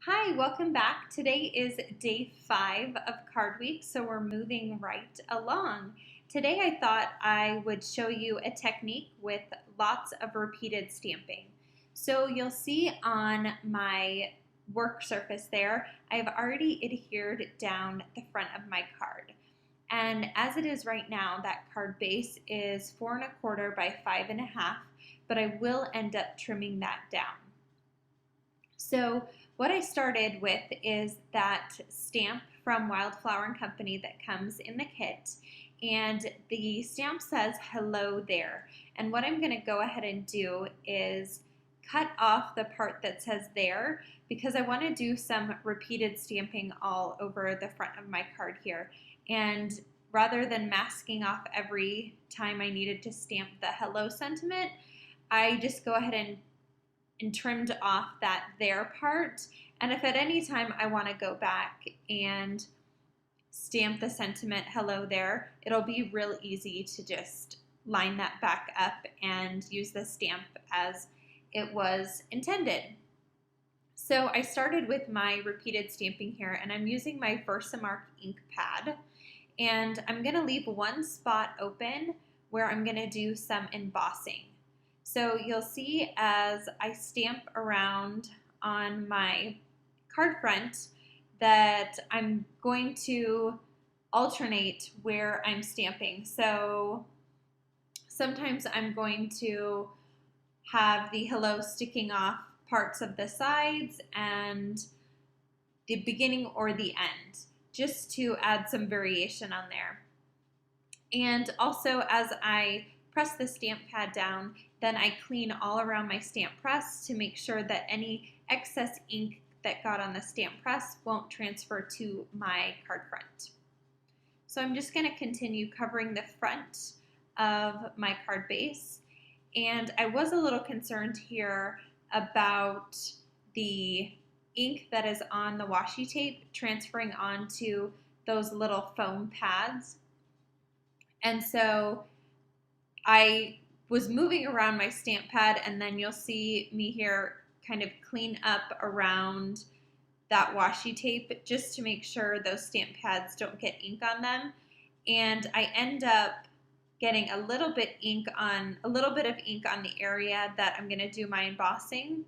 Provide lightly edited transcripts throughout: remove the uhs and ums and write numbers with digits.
Hi, welcome back. Today is day 5 of Card Week, so we're moving right along. Today I thought I would show you a technique with lots of repeated stamping. So you'll see on my work surface there, I've already adhered down the front of my card. And as it is right now, that card base is 4¼ by 5½, but I will end up trimming that down. So what I started with is that stamp from Wildflower & Company that comes in the kit, and the stamp says hello there. And what I'm going to go ahead and do is cut off the part that says there because I want to do some repeated stamping all over the front of my card here. And rather than masking off every time I needed to stamp the hello sentiment, I just go ahead and trimmed off that there part. And if at any time I want to go back and stamp the sentiment hello there, it'll be real easy to just line that back up and use the stamp as it was intended. So I started with my repeated stamping here, and I'm using my Versamark ink pad, and I'm going to leave one spot open where I'm going to do some embossing. So you'll see as I stamp around on my card front that I'm going to alternate where I'm stamping. So sometimes I'm going to have the hello sticking off parts of the sides and the beginning or the end, just to add some variation on there. And also as I press the stamp pad down, then I clean all around my stamp press to make sure that any excess ink that got on the stamp press won't transfer to my card front. So I'm just going to continue covering the front of my card base. And I was a little concerned here about the ink that is on the washi tape transferring onto those little foam pads. And so I was moving around my stamp pad, and then you'll see me here kind of clean up around that washi tape just to make sure those stamp pads don't get ink on them. And I end up getting a little bit of ink on the area that I'm going to do my embossing.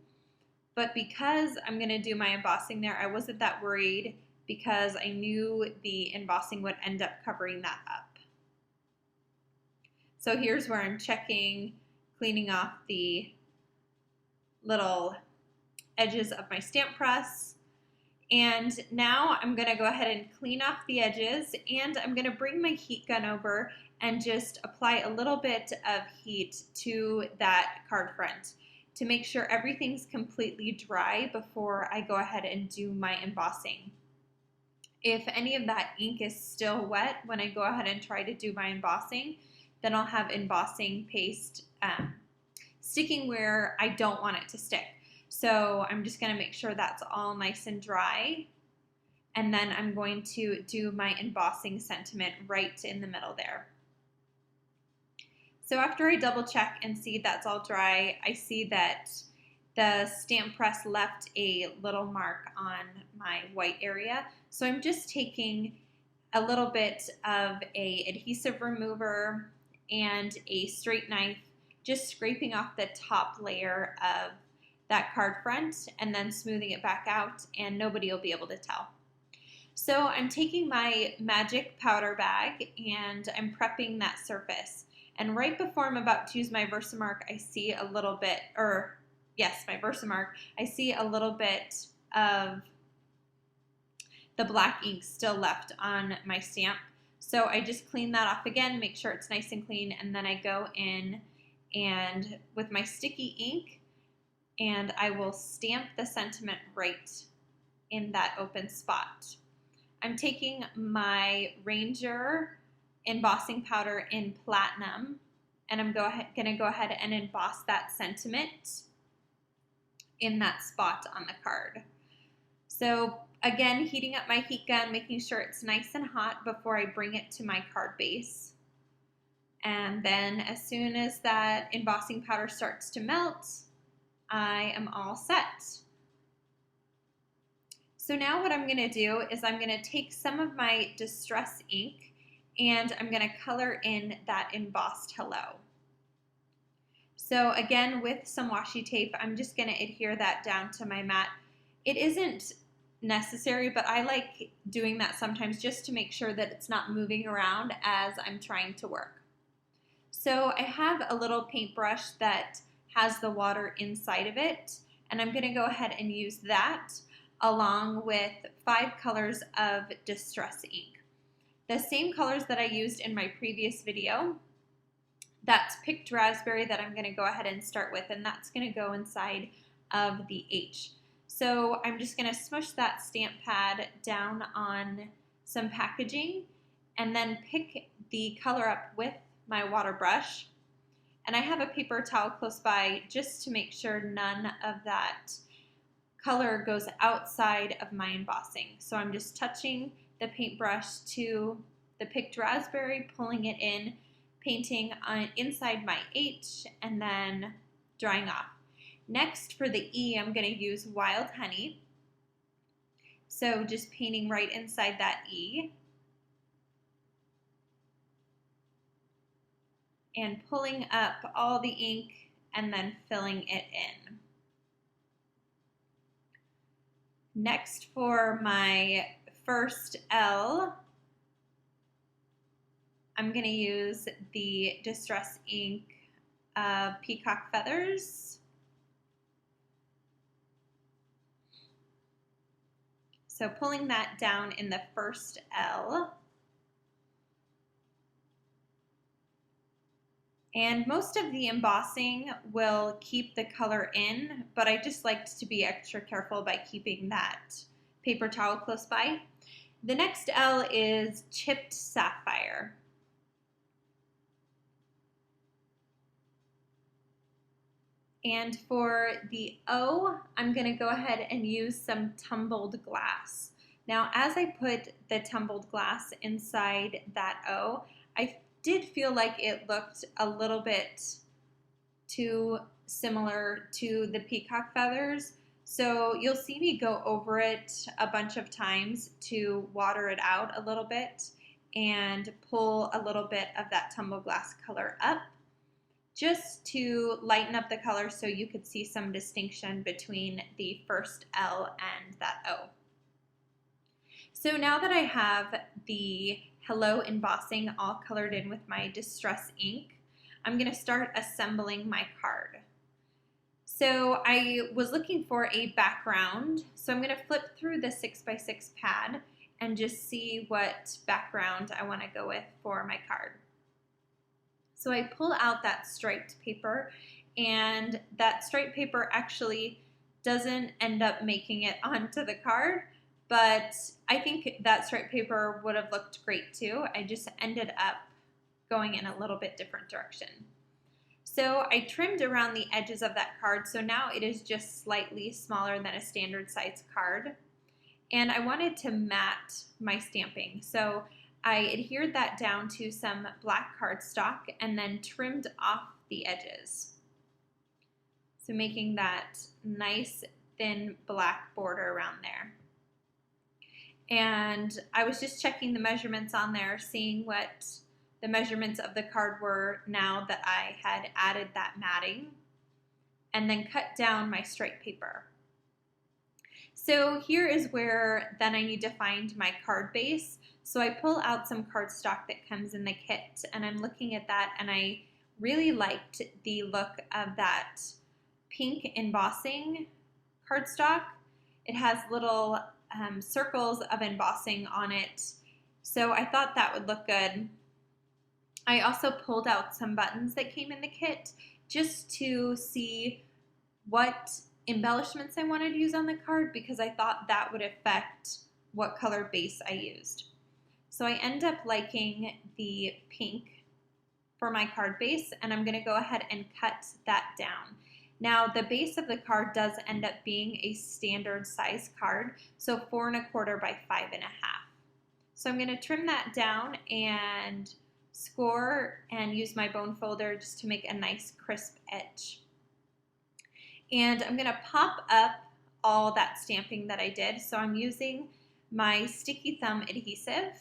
But because I'm going to do my embossing there, I wasn't that worried because I knew the embossing would end up covering that up. So here's where I'm checking, cleaning off the little edges of my stamp press. And now I'm going to go ahead and clean off the edges, and I'm going to bring my heat gun over and just apply a little bit of heat to that card front to make sure everything's completely dry before I go ahead and do my embossing. If any of that ink is still wet when I go ahead and try to do my embossing, then I'll have embossing paste sticking where I don't want it to stick. So I'm just going to make sure that's all nice and dry. And then I'm going to do my embossing sentiment right in the middle there. So after I double check and see that's all dry, I see that the stamp press left a little mark on my white area. So I'm just taking a little bit of a adhesive remover and a straight knife, just scraping off the top layer of that card front and then smoothing it back out, and nobody will be able to tell. So I'm taking my magic powder bag and I'm prepping that surface. And right before I'm about to use my Versamark, I see a little bit, I see a little bit of the black ink still left on my stamp. So I just clean that off again, make sure it's nice and clean, and then I go in and with my sticky ink, and I will stamp the sentiment right in that open spot. I'm taking my Ranger embossing powder in platinum, and I'm gonna go ahead and emboss that sentiment in that spot on the card. So again, heating up my heat gun, making sure it's nice and hot before I bring it to my card base. And then as soon as that embossing powder starts to melt, I am all set. So now what I'm going to do is I'm going to take some of my Distress ink and I'm going to color in that embossed hello. So again, with some washi tape, I'm just going to adhere that down to my mat. It isn't necessary, but I like doing that sometimes just to make sure that it's not moving around as I'm trying to work. So I have a little paintbrush that has the water inside of it, and I'm going to go ahead and use that along with 5 colors of Distress ink. The same colors that I used in my previous video. That's picked raspberry that I'm going to go ahead and start with, and that's going to go inside of the H. So I'm just going to smush that stamp pad down on some packaging and then pick the color up with my water brush. And I have a paper towel close by just to make sure none of that color goes outside of my embossing. So I'm just touching the paintbrush to the picked raspberry, pulling it in, painting on inside my H, and then drying off. Next, for the E, I'm going to use Wild Honey. So just painting right inside that E. And pulling up all the ink and then filling it in. Next, for my first L, I'm going to use the Distress ink Peacock Feathers. So pulling that down in the first L. And most of the embossing will keep the color in, but I just liked to be extra careful by keeping that paper towel close by. The next L is Chipped Sapphire. And for the O, I'm going to go ahead and use some tumbled glass. Now, as I put the tumbled glass inside that O, I did feel like it looked a little bit too similar to the peacock feathers. So you'll see me go over it a bunch of times to water it out a little bit and pull a little bit of that tumbled glass color up, just to lighten up the color so you could see some distinction between the first L and that O. So now that I have the Hello embossing all colored in with my Distress ink, I'm going to start assembling my card. So I was looking for a background, so I'm going to flip through the 6x6 pad and just see what background I want to go with for my card. So I pull out that striped paper, and that striped paper actually doesn't end up making it onto the card, but I think that striped paper would have looked great too. I just ended up going in a little bit different direction. So I trimmed around the edges of that card, so now it is just slightly smaller than a standard size card. And I wanted to mat my stamping, so I adhered that down to some black cardstock and then trimmed off the edges. So making that nice thin black border around there. And I was just checking the measurements on there, seeing what the measurements of the card were now that I had added that matting, and then cut down my striped paper. So here is where then I need to find my card base. So I pull out some cardstock that comes in the kit, and I'm looking at that, and I really liked the look of that pink embossing cardstock. It has little circles of embossing on it, so I thought that would look good. I also pulled out some buttons that came in the kit just to see what embellishments I wanted to use on the card, because I thought that would affect what color base I used. So I end up liking the pink for my card base, and I'm going to go ahead and cut that down. Now the base of the card does end up being a standard size card, so 4 1/4 by 5 1/2. So I'm going to trim that down and score and use my bone folder just to make a nice crisp edge. And I'm going to pop up all that stamping that I did. So I'm using my sticky thumb adhesive,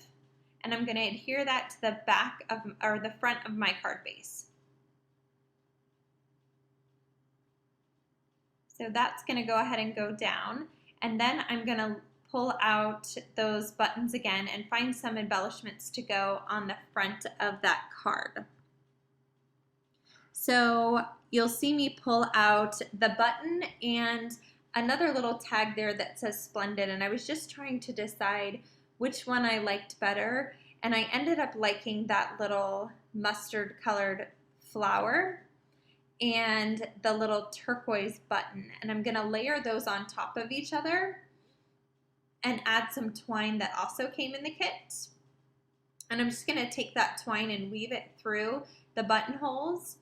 and I'm going to adhere that to the back of, or the front of my card base. So that's going to go ahead and go down, and then I'm going to pull out those buttons again and find some embellishments to go on the front of that card. So you'll see me pull out the button and another little tag there that says Splendid, and I was just trying to decide which one I liked better, and I ended up liking that little mustard colored flower and the little turquoise button, and I'm gonna layer those on top of each other and add some twine that also came in the kit. And I'm just gonna take that twine and weave it through the buttonholes,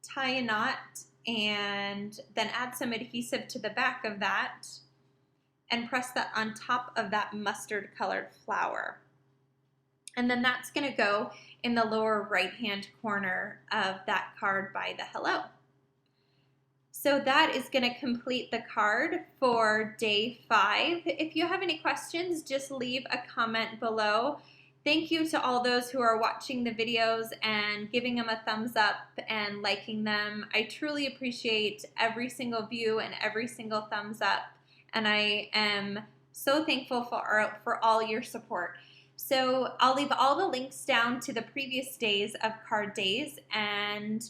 tie a knot, and then add some adhesive to the back of that and press that on top of that mustard colored flower. And then that's going to go in the lower right hand corner of that card by the hello. So that is going to complete the card for day 5. If you have any questions, just leave a comment below. Thank you to all those who are watching the videos and giving them a thumbs up and liking them. I truly appreciate every single view and every single thumbs up, and I am so thankful for all your support. So I'll leave all the links down to the previous days of card days, and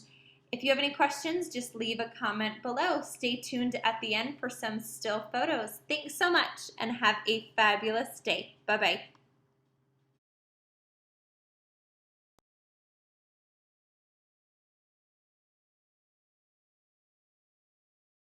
if you have any questions, just leave a comment below. Stay tuned at the end for some still photos. Thanks so much and have a fabulous day. Bye-bye.